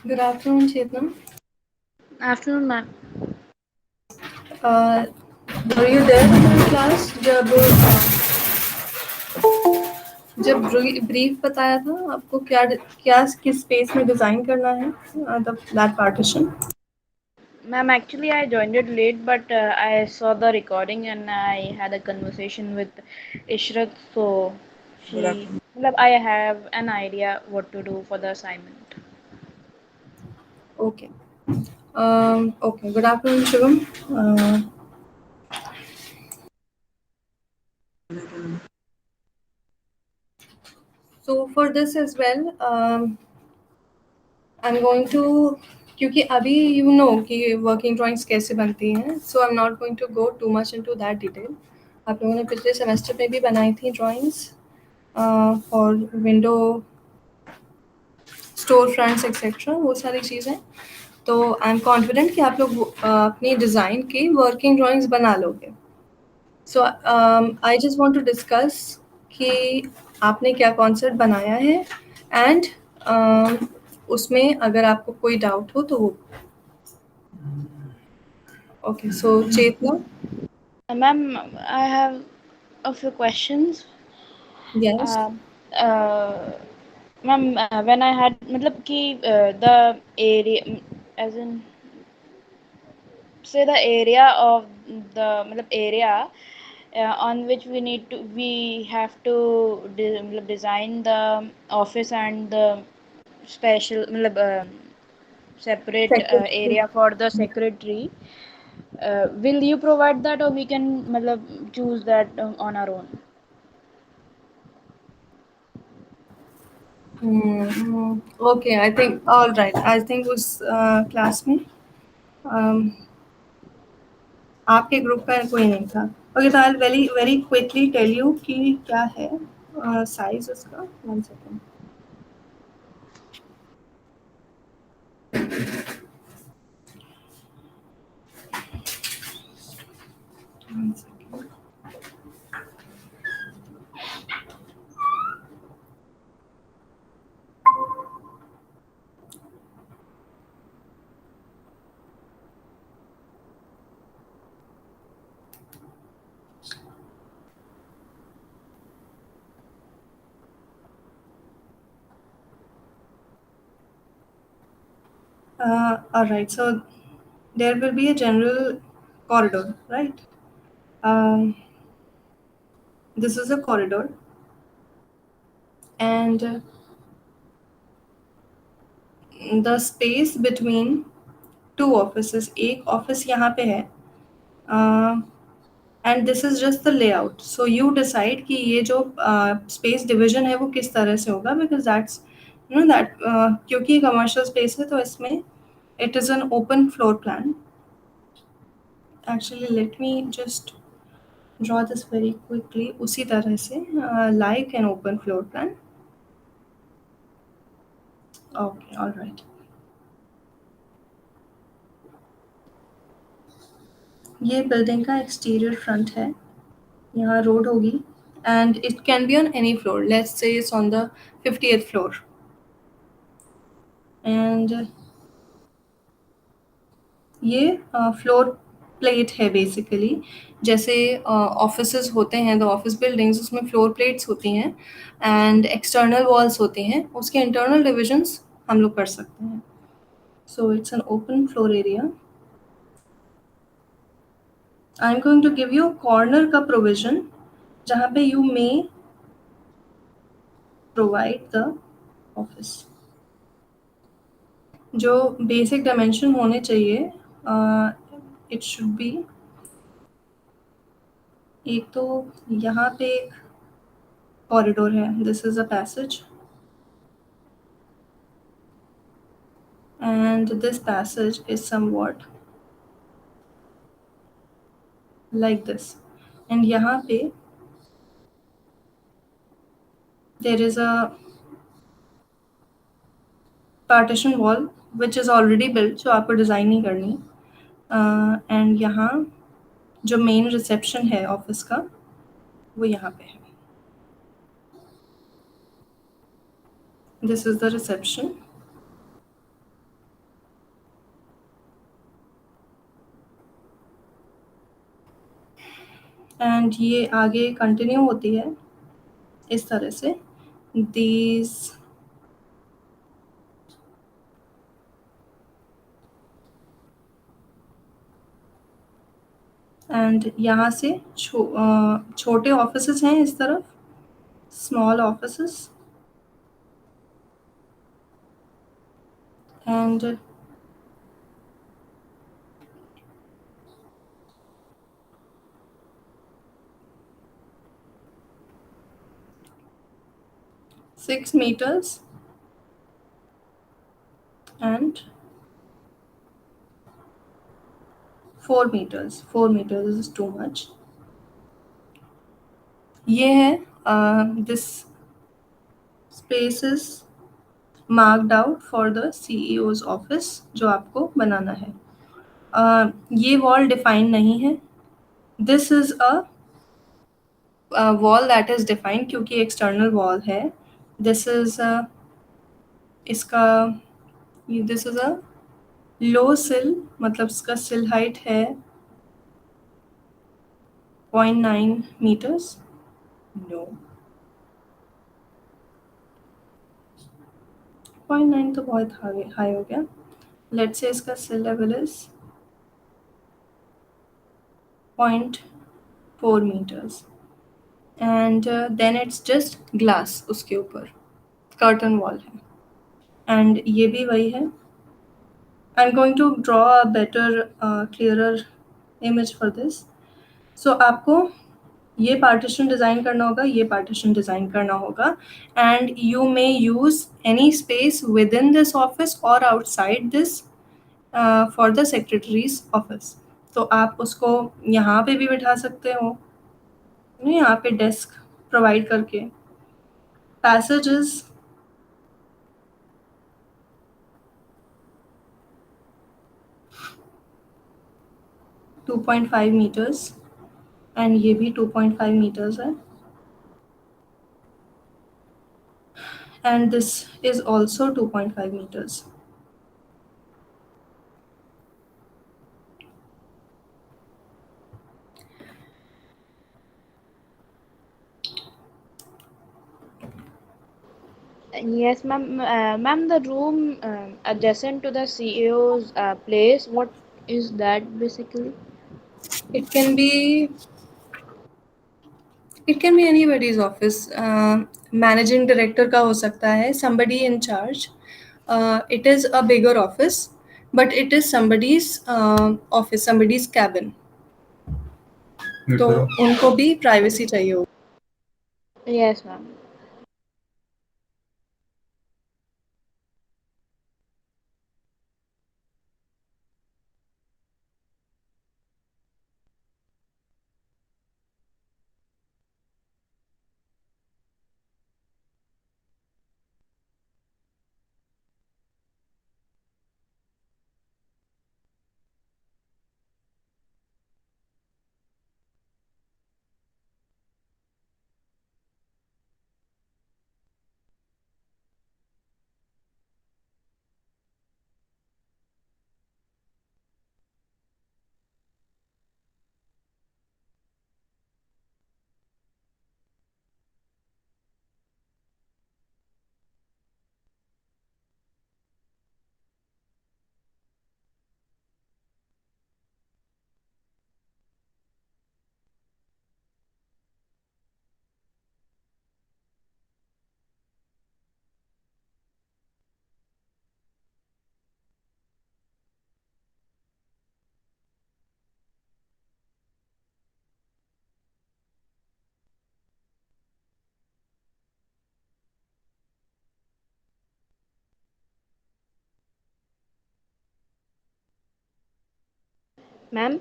Good afternoon, Chetan. Afternoon, ma'am. Uh, were you there in my class जब brief बताया था आपको क्या किस स्पेस में डिजाइन करना है that partition? Ma'am, actually, I joined it late, but I saw the recording and I had a conversation with Ishrat. So well, I have an idea what to do for the assignment. Okay. Okay. Good afternoon, Shivam. Uh, so for this as well, I'm going to क्योंकि अभी you know कि working drawings कैसे बनती हैं, so I'm not going to go too much into that detail. आप लोगों ने पिछले सेमेस्टर में भी बनाई थी drawings for window store fronts etcetera वो सारी चीज़ें। तो आई एम कॉन्फिडेंट कि आप लोग अपनी डिज़ाइन की वर्किंग ड्राइंग्स बना लोगे। So I just want to discuss कि आपने क्या कॉन्सेप्ट बनाया है एंड उसमें अगर आपको कोई डाउट हो तो वो okay. So Chetna. Ma'am, I have a few questions. Yes. Uh, uh, Ma'am, when I had, मतलब कि the area, as in say the area of the मतलब area on which we have to मतलब design the office and the special मतलब separate area for the secretary. Will you provide that or we can मतलब choose that on our own? Okay I think all right I think उस class में आपके group का कोई नहीं था। Okay, तो I very very quickly tell you कि क्या है साइज उसका। One second. One second. All right, so there will be a general corridor, right? Um, this is a corridor, and the space between two offices, एक office यहाँ पे है, and this is just the layout. So you decide कि ये जो space division है वो किस तरह से होगा, because that's you know that क्योंकि कमर्शियल स्पेस है तो इसमें it is an open floor plan. Actually let me just draw this very quickly उसी तरह से like an open floor plan. Okay, all right. ये बिल्डिंग का एक्सटीरियर फ्रंट है, यहाँ रोड होगी and it can be on any floor. Let's say it's on the 50th floor and ये floor plate है बेसिकली। जैसे ऑफिसेज होते हैं, द ऑफिस बिल्डिंग्स, उसमें फ्लोर प्लेट्स होती हैं एंड एक्सटर्नल वॉल्स होती हैं, उसके इंटरनल डिविजन्स हम लोग कर सकते हैं। So it's an open floor area. I am going to give you corner का प्रोविजन जहाँ पे you may provide the office. जो बेसिक डायमेंशन होने चाहिए, इट शुड बी, एक तो यहाँ पे एक कॉरिडोर है, this is a passage and this passage is somewhat like this, and यहाँ पे there is a partition wall which is already built, so आपको डिज़ाइन नहीं करनी। एंड यहाँ जो मेन रिसेप्शन है ऑफिस का वो यहाँ पे है। This is the reception and ये आगे कंटिन्यू होती है इस तरह से. दीज एंड यहाँ से छोटे ऑफिसेस हैं इस तरफ, small offices. And 6 meters and 4 meters. 4 meters is too much. ये है this space is marked out for the CEO's office जो आपको बनाना है. ये वॉल डिफाइन नहीं है. This is a wall that is defined क्योंकि एक्सटर्नल वॉल है. दिस इज इसका दिस इज अ लो सिल, मतलब इसका सिल हाइट है 0.9 meters. नो, 0.9 तो बहुत हाई हो गया. लेट्स से इसका sill level is 0.4 meters. And then it's just glass, उसके ऊपर कर्टन वॉल है. एंड ये भी वही है. I am going to draw a better clearer image for this. So आपको ये पार्टीशन डिज़ाइन करना होगा, ये पार्टीशन डिज़ाइन करना होगा. And you may use any space within this office और outside this for the secretary's office. तो आप उसको यहाँ पे भी बिठा सकते हो, यहाँ पे डेस्क प्रोवाइड करके. पैसेजेस 2.5 meters एंड ये भी 2.5 meters है. And this is also 2.5 meters. Yes, ma'am. Ma'am, the room adjacent to the CEO's place, what is that basically? It can be anybody's office. Managing director का हो सकता है, somebody in charge. It is a bigger office, but it is somebody's office, somebody's cabin. तो उनको भी privacy चाहिए होगी. Yes, ma'am. Ma'am.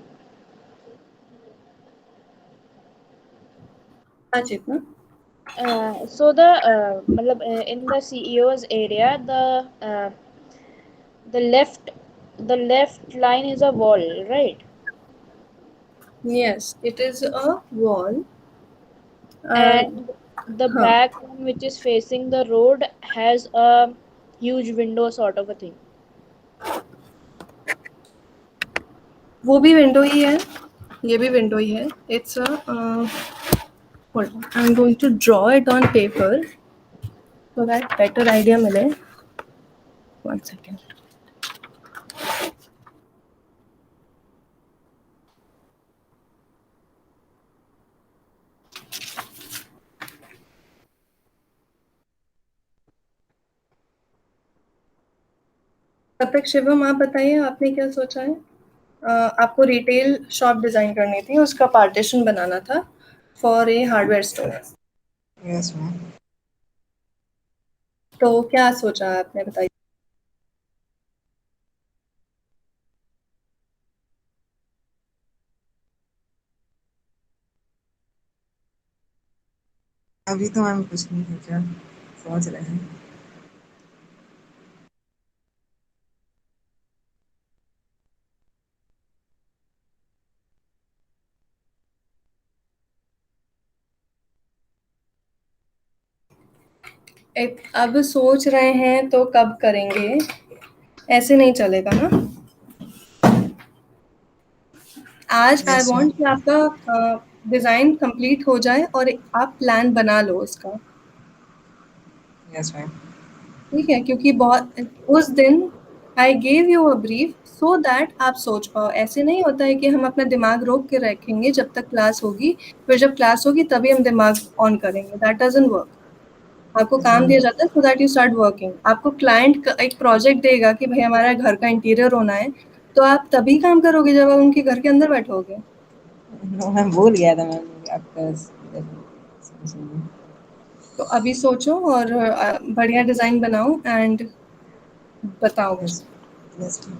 हाँ चेतना. So the matlab, in the CEO's area, the left the left line is a wall, right? Yes, it is a wall. And the हाँ, back one, which is facing the road, has a huge window sort of a thing. वो भी window ही है, ये भी window ही है. It's a hold on. I'm going to draw it on paper so that better idea मिले. One second. तब तक शिवम आप बताइए आपने क्या सोचा है. आपको रिटेल शॉप डिजाइन करनी थी, उसका पार्टीशन बनाना था for a hardware store. Yes ma'am. तो क्या सोचा है आपने, बताइए. अभी तो मैम कुछ नहीं सोचा, सोच रहे हैं. अब सोच रहे हैं तो कब करेंगे, ऐसे नहीं चलेगा ना. आज आई यस वांट मैम. कि आपका डिजाइन कंप्लीट हो जाए और आप प्लान बना लो उसका. Yes ma'am. ठीक है, क्योंकि बहुत उस दिन I gave you a brief so that आप सोच पाओ. ऐसे नहीं होता है कि हम अपना दिमाग रोक के रखेंगे जब तक क्लास होगी, फिर जब क्लास होगी तभी हम दिमाग ऑन करेंगे. That doesn't work. आपको यस काम मैम. दिया जाता है so that you start working. आपको क्लाइंट एक प्रोजेक्ट देगा कि भाई हमारा घर का इंटीरियर होना है, तो आप तभी काम करोगे जब आप उनके घर के अंदर बैठोगे. मैं भूल गया था मैम आपका. तो अभी सोचो और बढ़िया डिजाइन बनाओ एंड बताओ यस. मुझे. Yes ma'am.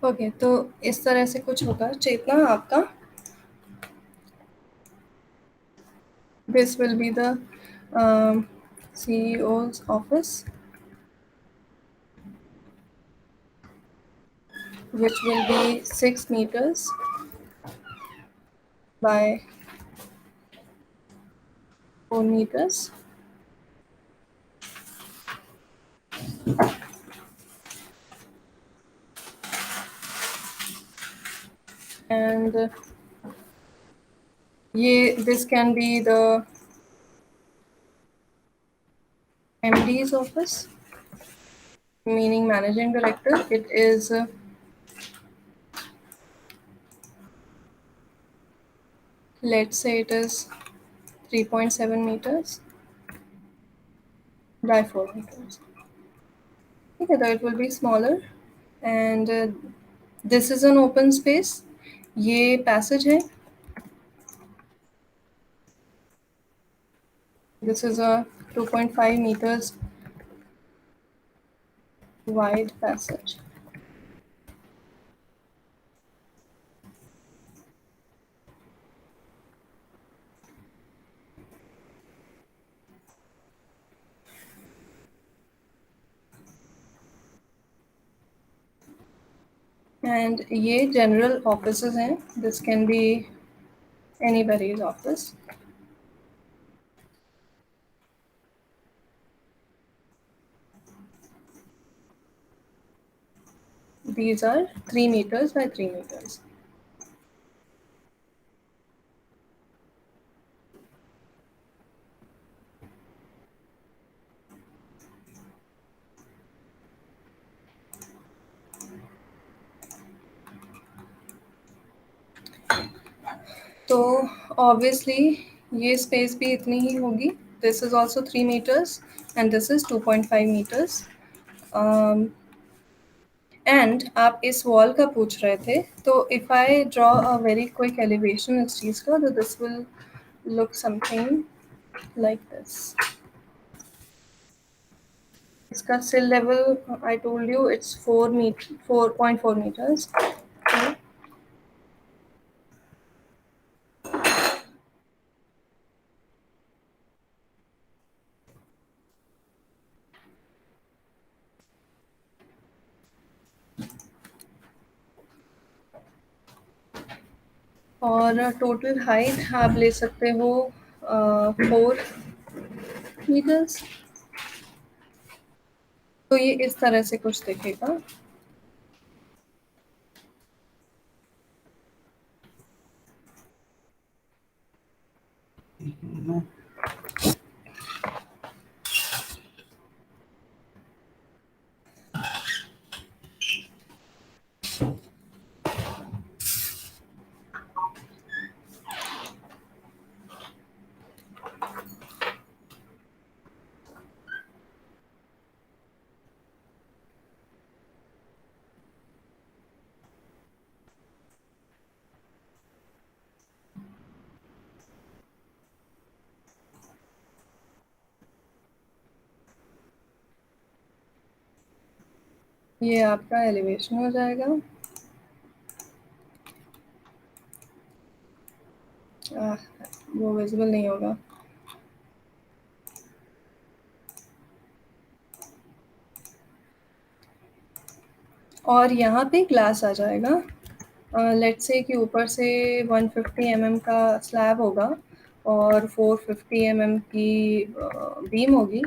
ओके, तो इस तरह से कुछ होगा चेतना आपका. This will be the CEO's office, which will be 6 meters by 4 meters. And this can be the MD's office, meaning managing director. It is let's say it is 3.7 meters by 4 meters. Okay, so it will be smaller. And this is an open space. ये passage है. This is a 2.5 meters wide passage. And ये general offices हैं. This can be anybody's office. These are 3 meters by 3 meters. तो obviously ये space भी इतनी ही होगी. This is also 3 meters and this is 2.5 meters. And आप इस wall का पूछ रहे थे. तो if I draw a very quick elevation इस चीज़ का, तो this will look something like this. इसका sill level I told you it's 4.4 meters. Okay. और टोटल हाइट आप ले सकते हो 4 मीटर्स. तो ये इस तरह से कुछ दिखेगा. ये आपका एलिवेशन हो जाएगा. वो विजिबल नहीं होगा. और यहाँ पे ग्लास आ जाएगा. लेट्स से कि ऊपर से 150 mm का स्लैब होगा और 450 mm की बीम होगी.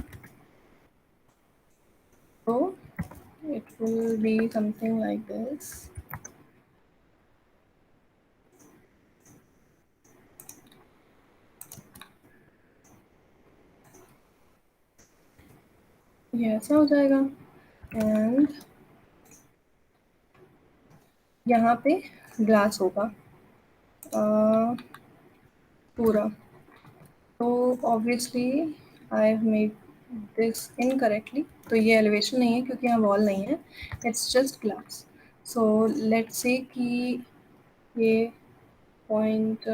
तो it will be something like this. ये ऐसा हो जाएगा. एंड यहाँ पे ग्लास होगा पूरा. तो obviously I have made this incorrectly. तो ये एलिवेशन नहीं है क्योंकि यहाँ वॉल नहीं है. It's just glass. So let's say कि ये पॉइंट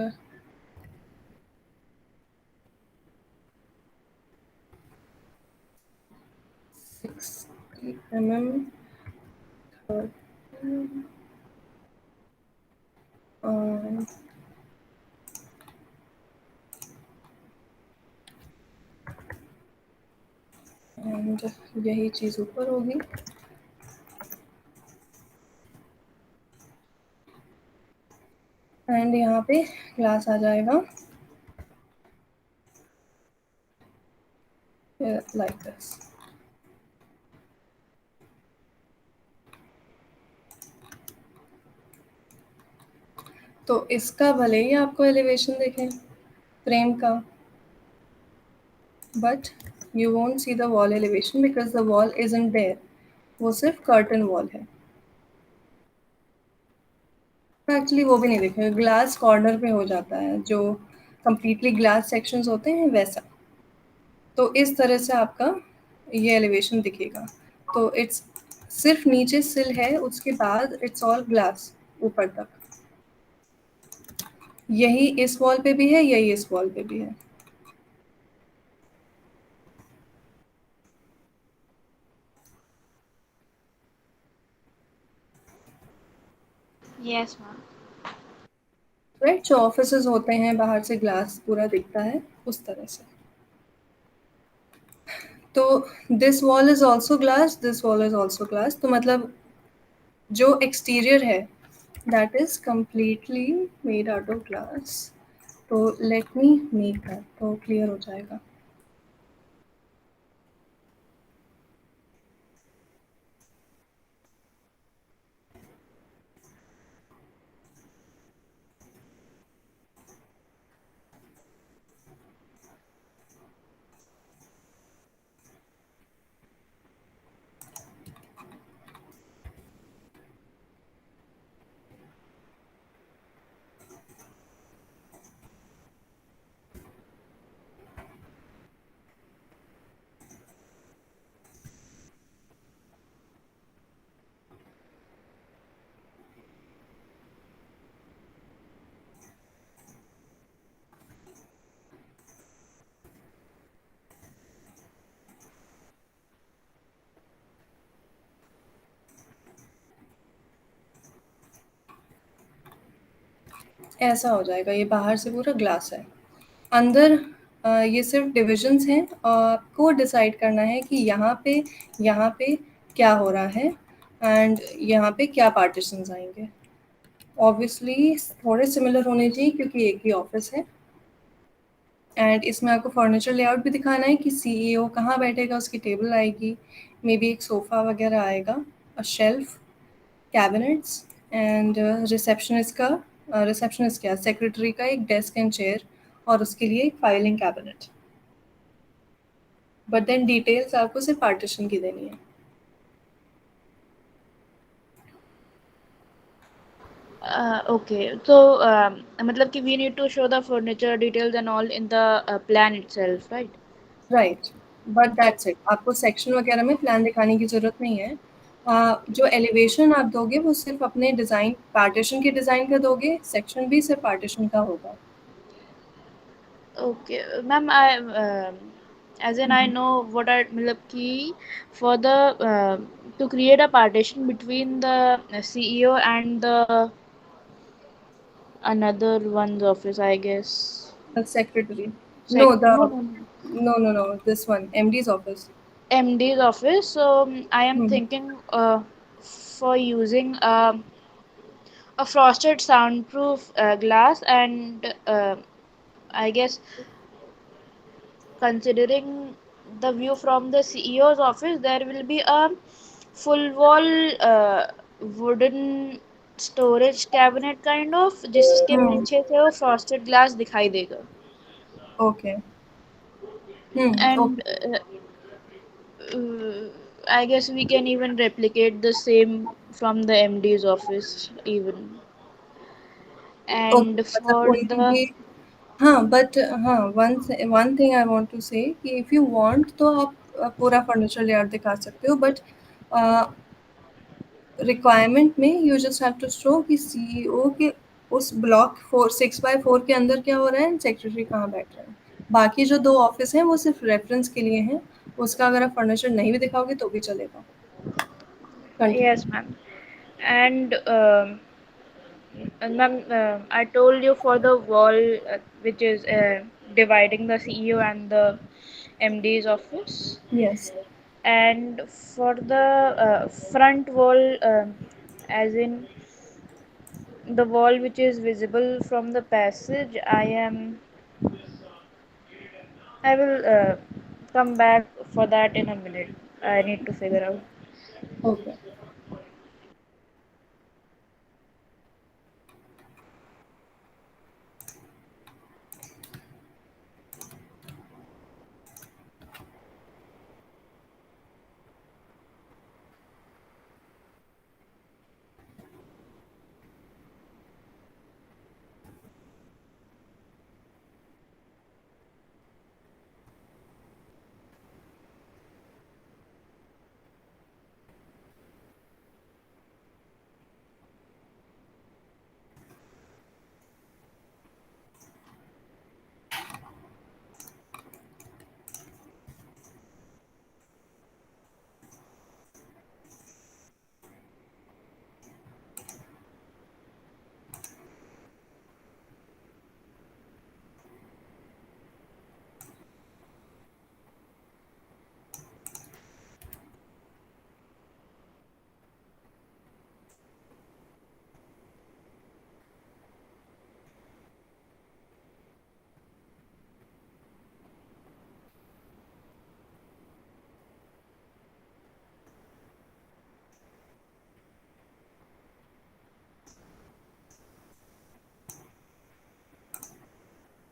60 mm. एंड यही चीज़ ऊपर होगी। एंड यहाँ पे ग्लास आ जाएगा लाइक दिस। तो इसका भले ही आपको एलिवेशन दिखे फ्रेम का, but you won't see the wall elevation because the wall isn't there, वो सिर्फ कर्टन वॉल है। एक्चुअली वो भी नहीं दिखेगा, ग्लास कॉर्नर पे हो जाता है, जो कम्प्लीटली ग्लास सेक्शंस होते हैं वैसा। तो इस तरह से आपका ये एलिवेशन दिखेगा। तो इट्स सिर्फ नीचे सिल है, उसके बाद इट्स ऑल ग्लास ऊपर तक। यही इस वॉल पे भी है, यही इस वॉल पे भी है। Yes, ma'am. राइट, जो ऑफिसेज होते हैं बाहर से ग्लास पूरा दिखता है उस तरह से। तो this wall is also glass, this wall is also glass, तो मतलब जो एक्सटीरियर है that is completely made out of glass. तो लेट मी मेक दैट, तो क्लियर हो जाएगा। ऐसा हो जाएगा, ये बाहर से पूरा ग्लास है। अंदर ये सिर्फ डिविजन्स हैं, आपको डिसाइड करना है कि यहाँ पे क्या हो रहा है एंड यहाँ पे क्या पार्टीशंस आएंगे। ऑब्वियसली थोड़े सिमिलर होने चाहिए क्योंकि एक ही ऑफिस है। एंड इसमें आपको फर्नीचर लेआउट भी दिखाना है कि सीईओ कहाँ बैठेगा, उसकी टेबल आएगी, मे बी एक सोफ़ा वगैरह आएगा, a shelf, cabinets and receptionist क्या सेक्रेटरी का एक डेस्क एंड चेयर और उसके लिए एक filing cabinet. But then details आपको सिर्फ पार्टीशन की देनी है। Okay. So, मतलब कि we need to show the furniture details and all in the plan itself, right? Right, but that's it, आपको सेक्शन वगैरह में प्लान दिखाने की ज़रूरत नहीं है। जो एलिवेशन आप दोगे वो सिर्फ अपने डिज़ाइन पार्टीशन के डिज़ाइन का दोगे, सेक्शन भी सिर्फ पार्टीशन का होगा। Okay, ma'am. As in I know what are मतलब कि for the to create a partition between the CEO and the another one's office, I guess. Secretary, no Sec the no, no, no. No this one MD's office. MD's office. So I am thinking for using a frosted soundproof glass and I guess considering the view from the CEO's office, there will be a full wall wooden storage cabinet kind of जिसके पीछे से वो frosted glass दिखाई देगा okay, and okay, I guess we can even replicate the same from the MD's office even okay, and मतलब for कोई the भी। हाँ, बट हाँ, one thing I want to say कि इफ़ यू वांट तो आप पूरा फर्नीचर लेआउट दिखा सकते हो, बट रिक्वायरमेंट में you just have to show कि सीईओ के उस ब्लॉक 6x4 के अंदर क्या हो रहा है एंड सेक्रेटरी कहाँ बैठ रहे हैं। बाकी जो 2 ऑफिस हैं वो सिर्फ रेफरेंस के लिए हैं, उसका अगर आप फर्नीचर नहीं भी दिखाओगे तो भी चलेगा। Continue. yes ma'am and And ma'am, I told you for the wall which is dividing the CEO and the MD's office, Yes. and for the front wall, as in the wall which is visible from the passage, I will come back for that in a minute. I need to figure out. Okay.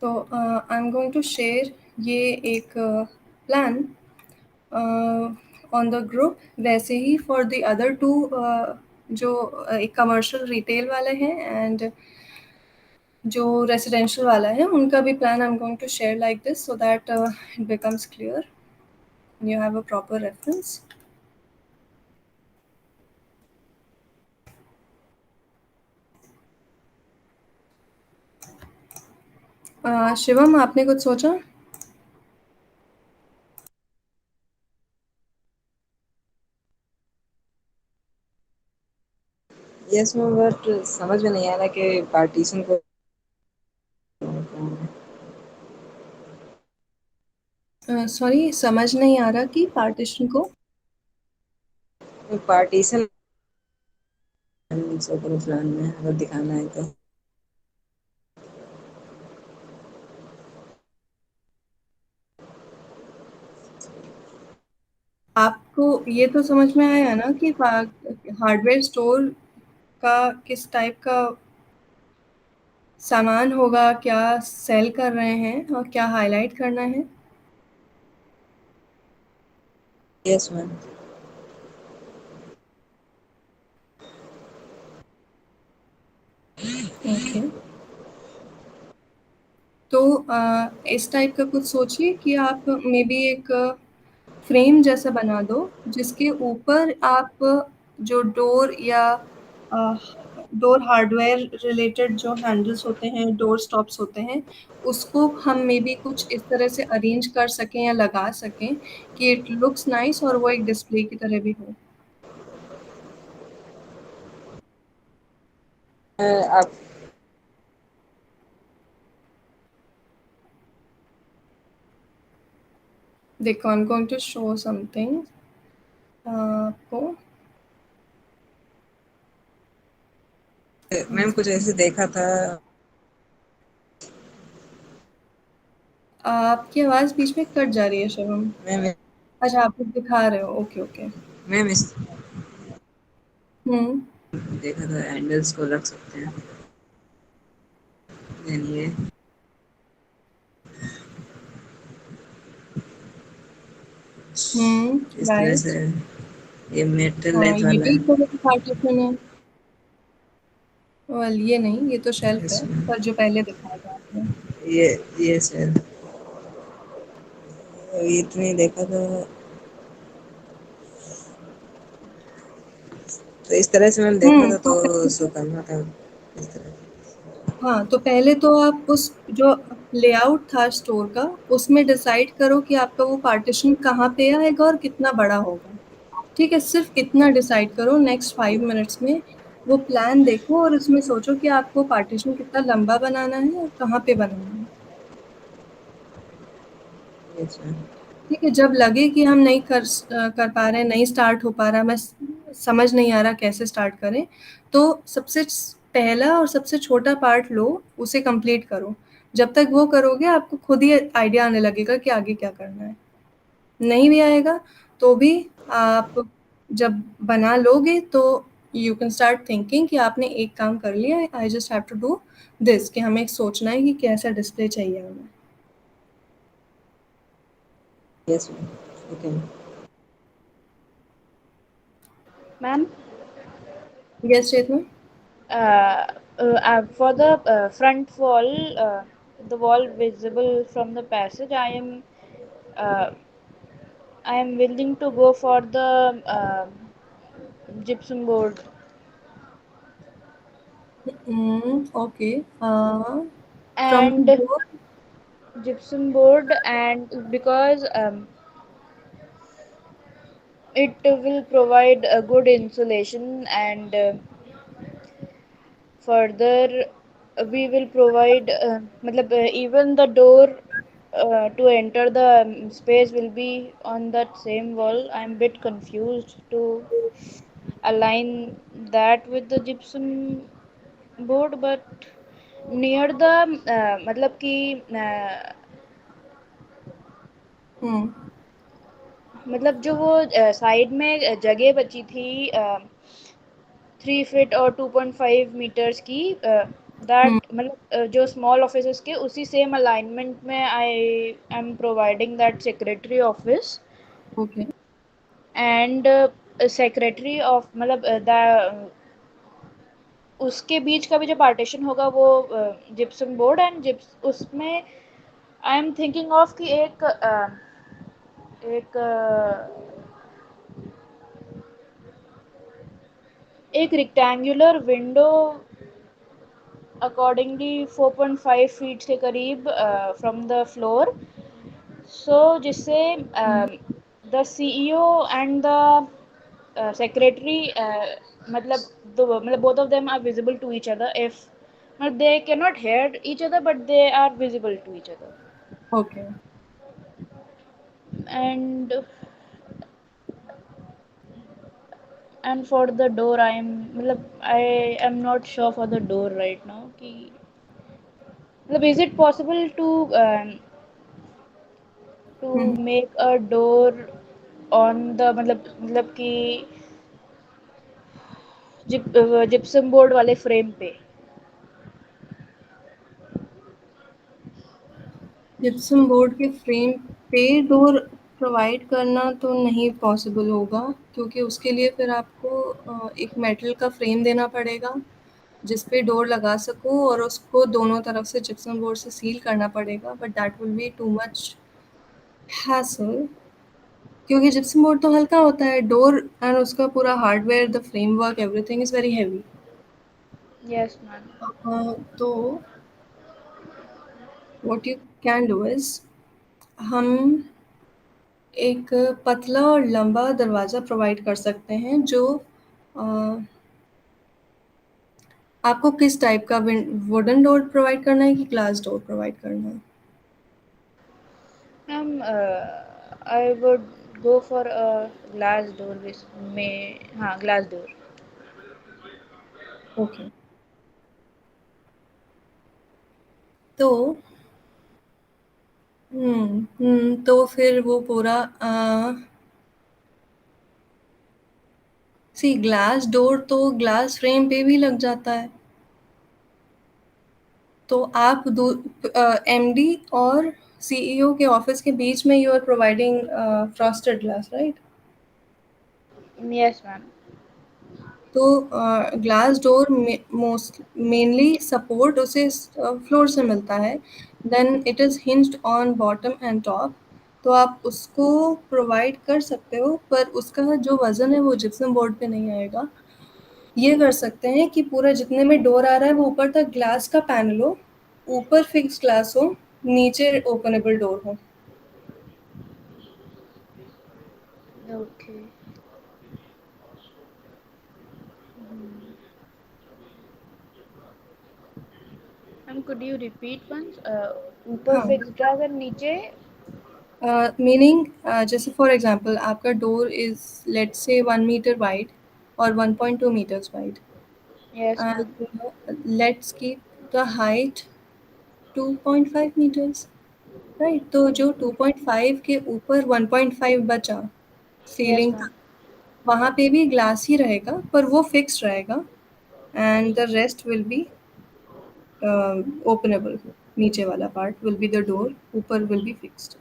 तो I am going to share ये एक plan on the group, वैसे ही for the other two जो एक commercial retail वाले हैं and जो रेसिडेंशियल वाला है, उनका भी plan I am going to share like this so that it becomes clear, you have a proper reference. Shivam, आपने कुछ सोचा? यस मैम, बट समझ में नहीं आ रहा कि पार्टीशन को सॉरी, समझ नहीं आ रहा कि पार्टीशन को पार्टीशन प्लान में अगर दिखाना है तो. आपको ये तो समझ में आया ना कि हार्डवेयर स्टोर का किस टाइप का सामान होगा, क्या सेल कर रहे हैं और क्या हाईलाइट करना है? Yes ma'am. ओके. तो इस टाइप का कुछ सोचिए कि आप मे बी एक फ्रेम जैसा बना दो, जिसके ऊपर आप जो डोर या डोर हार्डवेयर रिलेटेड जो हैंडल्स होते हैं, डोर स्टॉप्स होते हैं, उसको हम मे बी कुछ इस तरह से अरेंज कर सकें या लगा सकें कि इट लुक्स नाइस और वो एक डिस्प्ले की तरह भी हो. आप देखो, I am going to show something आपको. मैम कुछ ऐसे देखा था. आपकी आवाज़ बीच में कट जा रही है शिवम. मैम अच्छा, आप लोग दिखा रहे हो, ओके ओके. मैम इस हम्म. देखा था हैंडल्स को रख सकते हैं. Then ये इस तरह राइट. से ये मेटल हाँ, लेथ ये वाला भी है. एक तरह की पार्टीशन है. वेल, ये नहीं, ये तो शेल्फ है, इसमें पर जो पहले दिखाया था आपने. ये सर इतनी देखा था. तो इस तरह से मैंने देखा था, तो तो शो करना था इस तरह. हाँ, तो पहले तो आप उस जो लेआउट था स्टोर का, उसमें डिसाइड करो कि आपका वो पार्टीशन कहाँ पे आएगा और कितना बड़ा होगा. ठीक है, सिर्फ इतना डिसाइड करो नेक्स्ट 5 मिनट्स में. वो प्लान देखो और उसमें सोचो कि आपको पार्टीशन कितना लंबा बनाना है और कहाँ पे बनाना है। Yes, ma'am. ठीक है, जब लगे कि हम नहीं कर पा रहे हैं, नहीं स्टार्ट हो पा रहा, मैं समझ नहीं आ रहा कैसे स्टार्ट करें, तो सबसे पहला और सबसे छोटा पार्ट लो, उसे कंप्लीट करो। जब तक वो करोगे आपको खुद ही आइडिया आने लगेगा कि आगे क्या करना है। नहीं भी आएगा तो भी आप जब बना लोगे तो यू कैन स्टार्ट थिंकिंग कि आपने एक काम कर लिया है, I just have to do this, कि हमें एक सोचना है कि कैसा डिस्प्ले चाहिए हमें। Yes, ma'am. Okay. Ma'am, yes Chetna. for the front wall, the wall visible from the passage, uh, I am willing to go for the gypsum board okay, from and door. and because it will provide a good insulation and further we will provide even the door to enter the space will be on that same wall. I'm a bit confused to align that with the gypsum board, but near the मतलब कि मतलब जो वो side में जगह बची थी 3 feet और 2.5 मीटर्स की, दैट मतलब जो स्मॉल ऑफिस के उसी सेम अलाइनमेंट में I am providing that secretary office okay. And secretary of मतलब उसके बीच का भी जो पार्टीशन होगा वो जिप्सम बोर्ड एंड जिप्स उसमें आई एम थिंकिंग ऑफ कि एक रेक्टेंगुलर विंडो अकॉर्डिंगली 4.5 फीट के करीब फ्रॉम द फ्लोर, सो जिससे the CEO and the secretary मतलब both of them are visible to each other. If they cannot hear each other but they are visible to each other. Okay. and and for the door I am not sure for the door right now कि मतलब is it possible to make a door on the मतलब कि gypsum board वाले frame पे? Gypsum board के frame पे door provide करना तो नहीं पॉसिबल होगा, क्योंकि उसके लिए फिर आपको एक मेटल का फ्रेम देना पड़ेगा जिस पे डोर लगा सको, और उसको दोनों तरफ से जिप्सम बोर्ड से सील करना पड़ेगा, but that will be too much hassle, क्योंकि जिप्सम बोर्ड तो हल्का होता है, डोर एंड उसका पूरा hardware, the framework, everything is very heavy. Yes, ma'am. तो what you can do is, हम एक पतला और लंबा दरवाज़ा प्रोवाइड कर सकते हैं जो अ, आपको किस टाइप का वुडन डोर प्रोवाइड करना है कि ग्लास डोर प्रोवाइड करना है? I would go for a glass door में हाँ glass door. ओके। तो तो फिर वो पूरा सी ग्लास डोर तो ग्लास फ्रेम पे भी लग जाता है। तो आप एमडी और सीईओ के ऑफिस के बीच में you are providing frosted glass, right? Yes, ma'am. तो glass door most mainly support उसे फ्लोर से मिलता है, then it is hinged on bottom and top. तो आप उसको प्रोवाइड कर सकते हो, पर उसका जो वज़न है वो जिप्सम बोर्ड पे नहीं आएगा। ये कर सकते हैं कि पूरा जितने में डोर आ रहा है वो ऊपर तक ग्लास का पैनल हो, ऊपर फिक्स ग्लास हो, नीचे ओपनेबल डोर हो। Okay. Could you repeat once? ऊपर हाँ, fixed glass and नीचे? मीनिंग जैसे फॉर एग्जांपल आपका door is let's say 1 meter wide और 1.2 meters wide Yes, ma'am. and let's keep the height 2.5 meters, राइट? तो जो 2.5 के ऊपर 1.5 बचा Yes, सीलिंग ma'am. तक, वहाँ पे भी ग्लास ही रहेगा पर वो फिक्स्ड रहेगा and the rest will be openable. नीचे वाला part will be the door, ऊपर विल बी फिक्स्ड।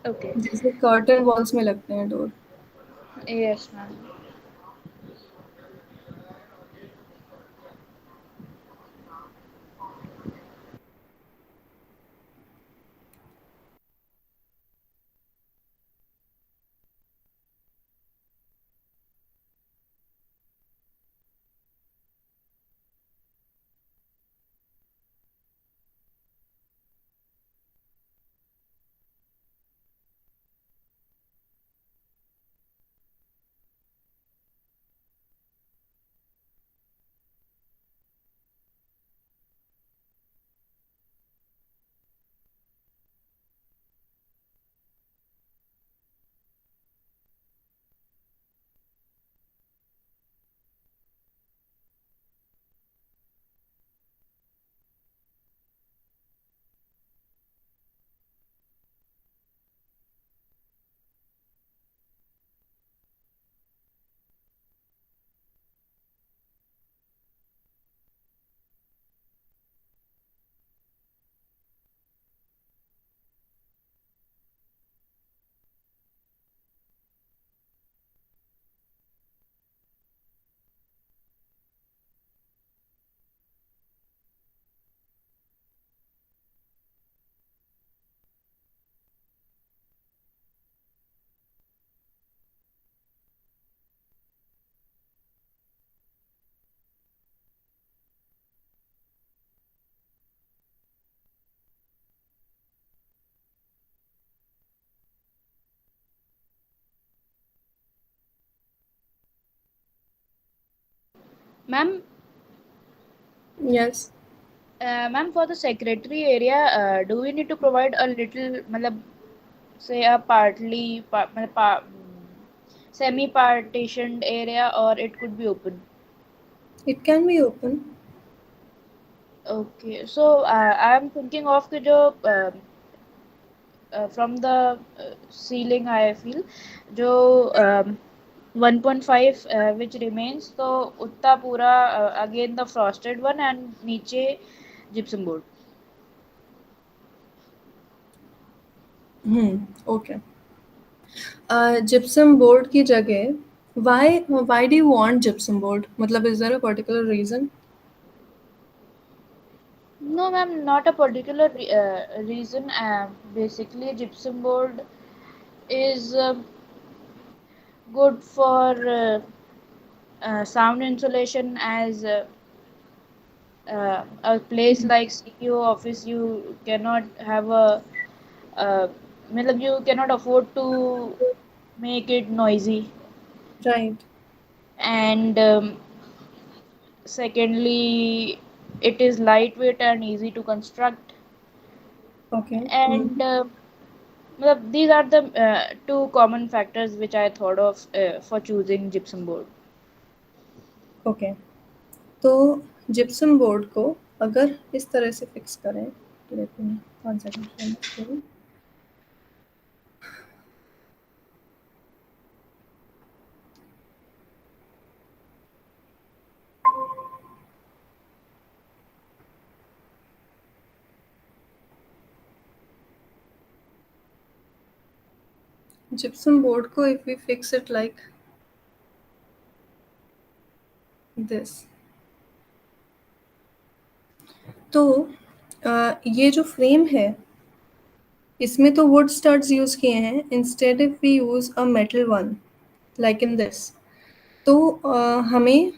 Okay. जैसे कर्टन वॉल्स में लगते हैं door. Yes, ma'am. Ma'am, yes. ma'am, for the secretary area, do we need to provide a little, matlab, say a semi-partitioned area, or it could be open? It can be open. Okay, so I am thinking of the jo, from the ceiling, I feel, jo 1.5 which remains, so utta pura again the frosted one and niche gypsum board. Okay. Gypsum board की जगह why do you want gypsum board? मतलब is there a particular reason? No, ma'am, not a particular reason. Basically, gypsum board is good for sound insulation, as a place like CEO office, you cannot have a matlab you cannot afford to make it noisy. Right. And secondly, it is lightweight and easy to construct. Okay. And these are the two common factors which I thought of for choosing gypsum board. Okay. तो gypsum board को अगर इस तरह से fix करें, let me 1 second share my screen. gypsum board को if we fix it like this, तो ये जो फ्रेम है इसमें तो वुड स्टड्स यूज़ किए हैं, instead if we use a metal one like in this, तो हमें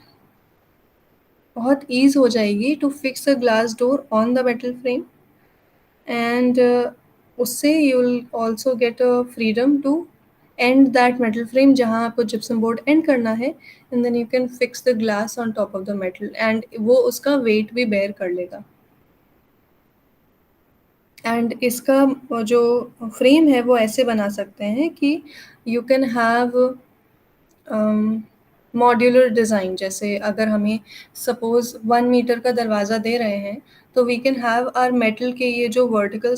बहुत ईज़ हो जाएगी to fix a glass door on the metal frame and उससे you will also get a freedom to end that metal frame जहाँ आपको gypsum board end करना है, and then you can fix the glass on top of the metal and वो उसका weight भी bear कर लेगा. एंड इसका जो फ्रेम है वो ऐसे बना सकते हैं कि you can have modular design. जैसे अगर हमें सपोज 1 मीटर का दरवाज़ा दे रहे हैं तो we can have our metal के ये जो वर्टिकल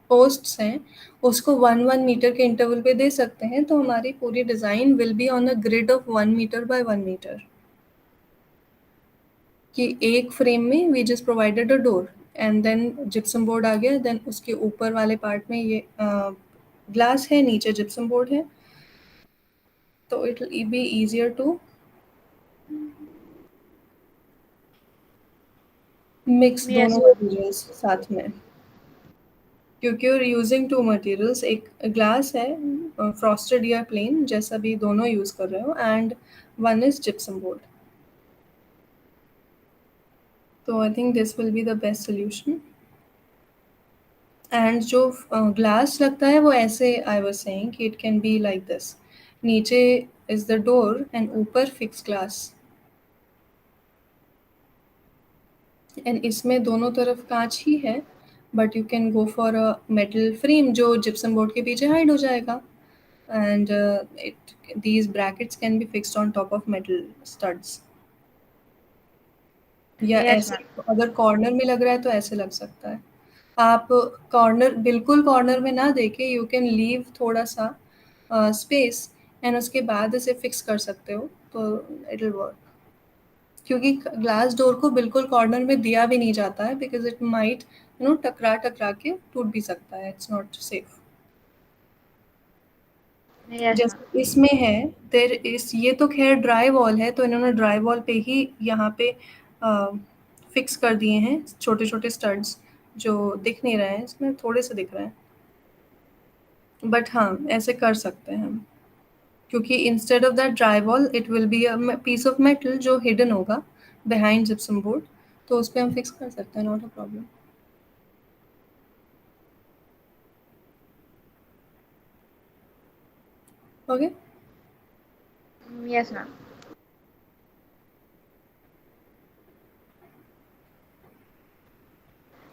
पोस्ट्स हैं उसको 1 1 मीटर के इंटरवल पे दे सकते हैं, तो हमारी पूरी design will be on a grid of 1 metre by 1 metre. कि एक फ्रेम में we just provided a door and then gypsum board आ गया, देन उसके ऊपर वाले पार्ट में ये ग्लास है, नीचे जिप्सम बोर्ड है, तो it will be easier to mix Yes, दोनों ma'am. मटेरियल्स साथ में. क्योंकि you're यूजिंग टू मटेरियल्स, एक ग्लास है फ्रॉस्टेड या प्लेन जैसा भी दोनों यूज कर रहे हो, and one is gypsum board. तो I think this will be the best solution. And जो ग्लास लगता है वो ऐसे, आई वाज सेइंग कि it can be like this. नीचे इज द डोर एंड ऊपर फिक्स ग्लास, एंड इसमें दोनों तरफ कांच ही है, but you can go for a metal frame जो जिप्सम बोर्ड के पीछे हाइड हो जाएगा, and it these brackets can be fixed on top of metal studs. या Yes, ऐसे ma'am. अगर कॉर्नर में लग रहा है तो ऐसे लग सकता है. आप कॉर्नर, बिल्कुल कॉर्नर में ना देके यू कैन लीव थोड़ा सा स्पेस एंड उसके बाद इसे फिक्स कर सकते हो, तो इट विल वर्क. क्योंकि ग्लास डोर को बिल्कुल कॉर्नर में दिया भी नहीं जाता है, बिकॉज इट माइट टकरा टकरा के टूट भी सकता है. It's not safe. Yes, ma'am. जैसे इसमें है, देर इस ये तो खैर ड्राई वॉल है, तो इन्होंने ड्राई वॉल पे ही यहाँ पे फिक्स कर दिए हैं छोटे छोटे स्टड्स जो दिख नहीं रहे हैं, इसमें थोड़े से दिख रहे हैं, बट हाँ ऐसे कर सकते हैं हम. क्योंकि instead of that dry wall it will be a piece of metal जो हिडन होगा बिहाइंड जिप्सम बोर्ड, तो उस पर हम फिक्स कर सकते हैं, not a problem. Okay. Yes, ma'am.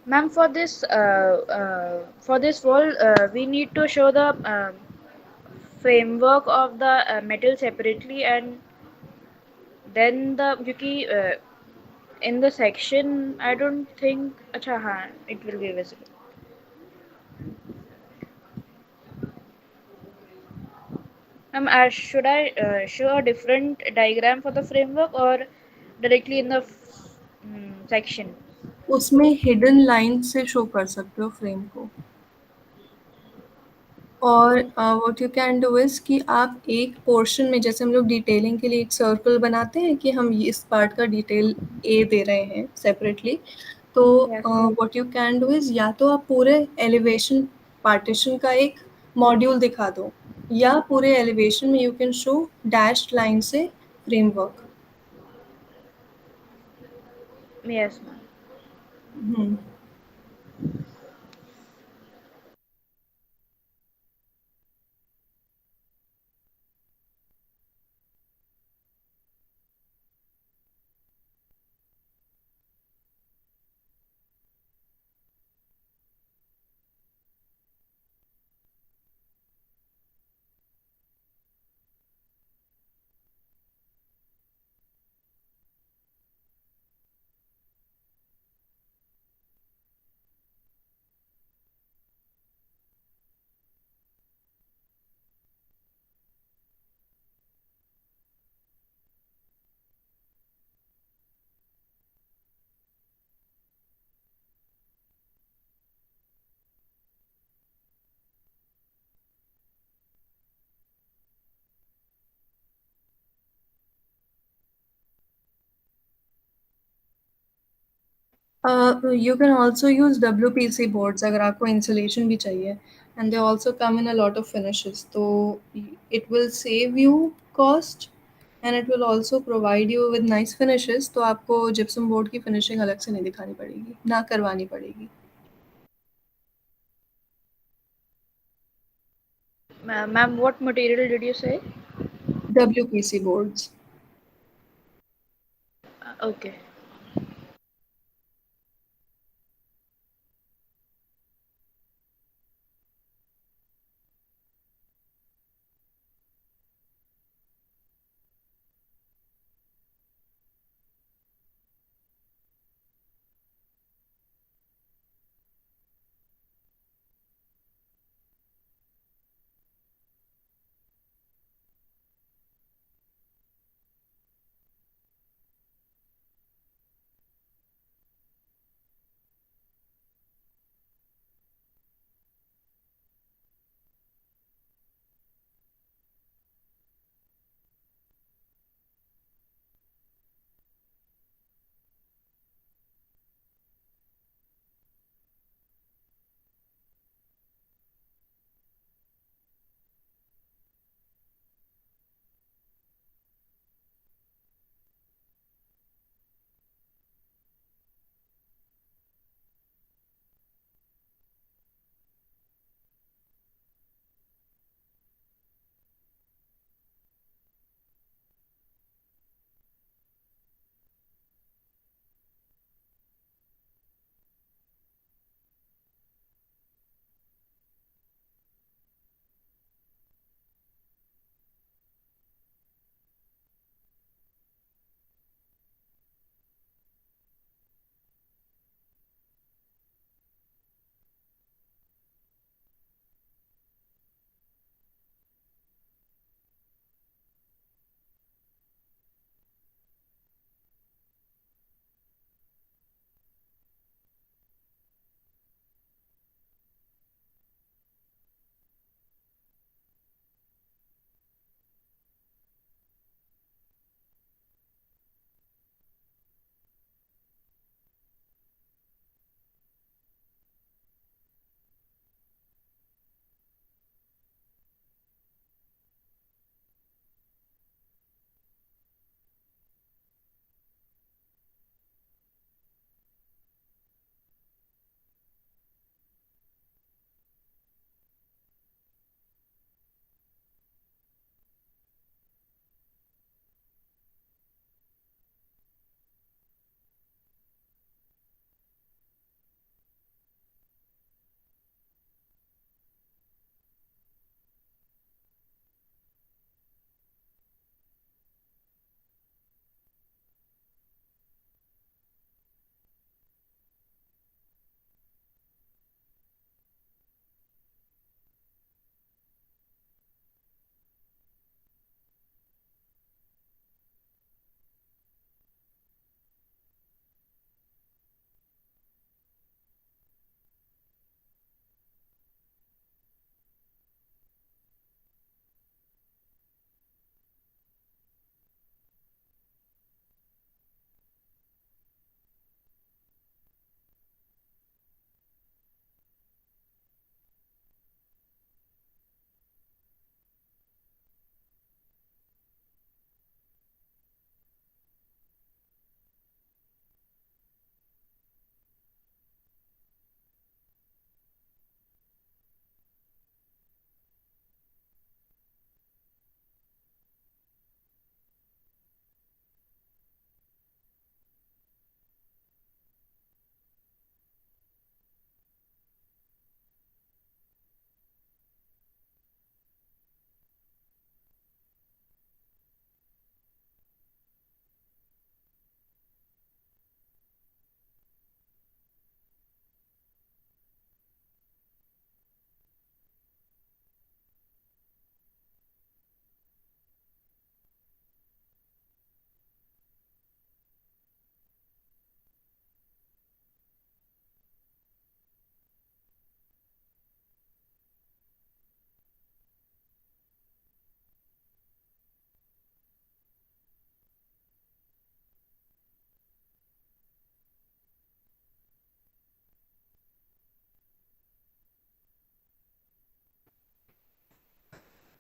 Ma'am, for this wall, we need to show the framework of the metal separately, and then the क्योंकि in the section I don't think अच्छा हाँ it will be visible. Ma'am, should I show a different diagram for the framework or directly in the section? उसमें hidden line से show कर सकते हो frame को. और what you can do is कि आप एक पोर्शन में, जैसे हम लोग डिटेलिंग के लिए एक सर्कल बनाते हैं कि हम इस पार्ट का डिटेल ए दे रहे हैं सेपरेटली, तो Yes. What you can do is या तो आप पूरे एलिवेशन पार्टीशन का एक मॉड्यूल दिखा दो, या पूरे एलिवेशन में you can show dashed line से framework. Yes, ma'am. Hmm. You can also use WPC boards अगर आपको insulation भी चाहिए, and they also come in a lot of finishes, तो it will save you cost and it will also provide you with nice finishes. तो आपको gypsum board की finishing अलग से नहीं दिखानी पड़ेगी, ना करवानी पड़ेगी. Ma'am, what material did you say? WPC boards. Okay.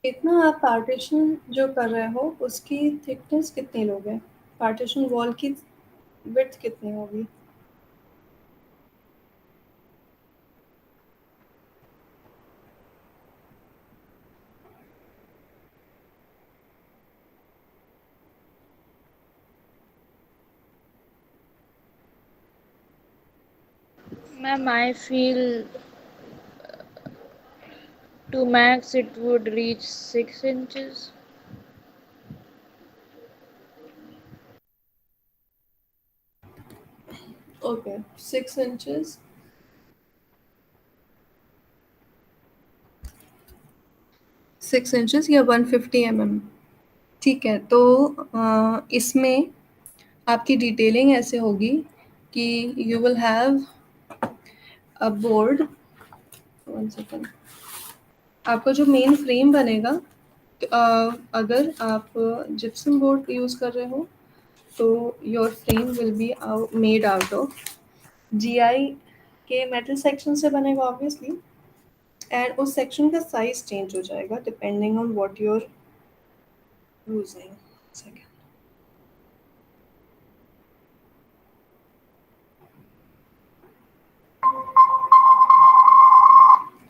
इतना आप पार्टीशन जो कर रहे हो उसकी थिकनेस कितनी लोगे? पार्टीशन वॉल की विड्थ कितनी होगी? Ma'am, I feel to max it would reach 6 inches. Okay, 6 inches. 6 inches या 150 mm। ठीक है, तो इसमें आपकी डिटेलिंग ऐसे होगी कि you will have a board. 1 second. आपका जो मेन फ्रेम बनेगा, अगर आप जिप्सम बोर्ड यूज़ कर रहे हो तो your frame will be made out of GI के मेटल सेक्शन से बनेगा ऑब्वियसली। एंड उस सेक्शन का साइज चेंज हो जाएगा depending on what you're using. Second,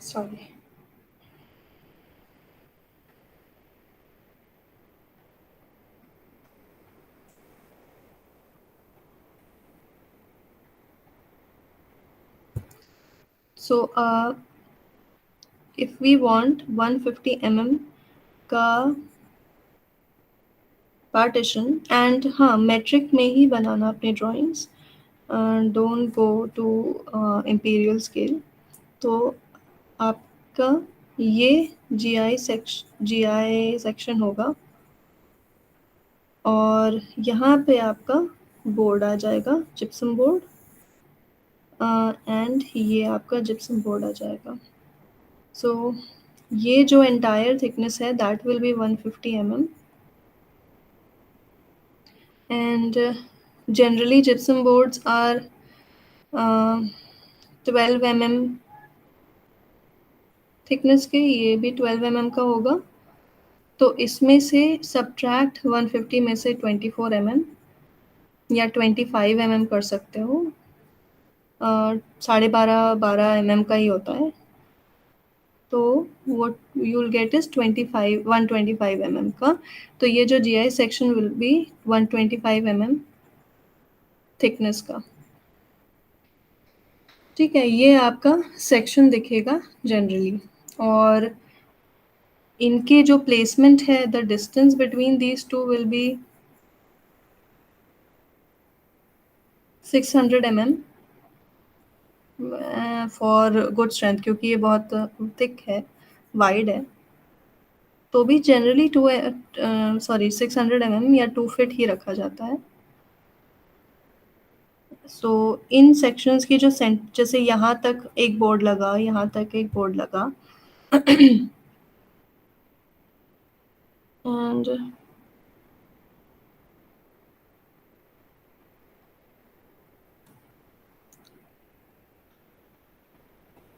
sorry. So if we want 150 mm का पार्टीशन, एंड हाँ, मेट्रिक में ही बनाना अपने drawings, don't go to imperial scale. तो आपका ये जीआई सेक्शन होगा और यहाँ पे आपका बोर्ड आ जाएगा, जिप्सम बोर्ड, एंड ये आपका जिप्सम बोर्ड आ जाएगा। सो ये जो एंटायर थिकनेस है that will be 150 mm। and generally gypsum boards are 12 mm thickness के, ये भी 12 mm का होगा। तो इसमें से सब्ट्रैक्ट 150 में से 24 mm या 25 mm कर सकते हो। 12.5 का ही होता है, तो what you'll get is 125 mm का। तो ये जो GI section will be 125 mm thickness का। ठीक है, ये आपका सेक्शन दिखेगा जनरली। और इनके जो प्लेसमेंट है, the distance between these two will be 600 mm for good strength, क्योंकि ये बहुत थिक है, वाइड है। तो भी जनरली 600 mm या 2 फीट ही रखा जाता है। सो इन सेक्शंस की जो जैसे यहाँ तक एक बोर्ड लगा, यहाँ तक एक बोर्ड लगा, एंड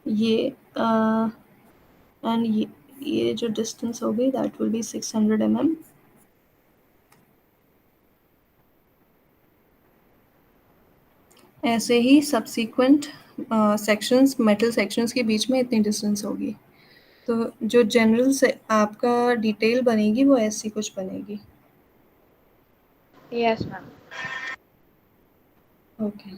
ये एंड ये जो डिस्टेंस होगी दैट विल बी 600 mm। ऐसे ही सब्सीक्वेंट सेक्शंस, मेटल सेक्शंस के बीच में इतनी डिस्टेंस होगी। तो जो जनरल से आपका डिटेल बनेगी वो ऐसी कुछ बनेगी। Yes, ma'am. Okay.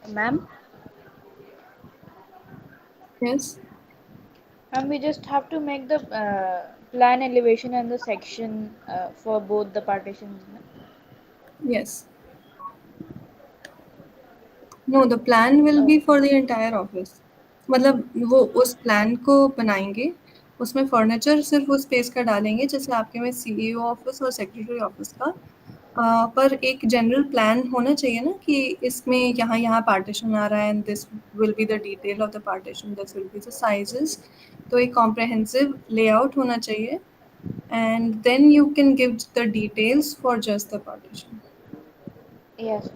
Ma'am, Yes. we just have to make the plan elevation and the section for both the partitions. Yes. Know the plan will be Okay. For the entire office. मतलब वो उस plan को बनाएंगे, उसमें furniture सिर्फ उस space का डालेंगे जैसे आपके में सीईओ ऑफिस और सेक्रेटरी ऑफिस का। पर एक जनरल प्लान होना चाहिए ना कि इसमें यहाँ यहाँ पार्टीशन आ रहा है and this will be the detail of the partition, this will be the sizes. तो एक कॉम्प्रहेंसिव लेआउट होना चाहिए and then you can give the details for just the partition. Yes.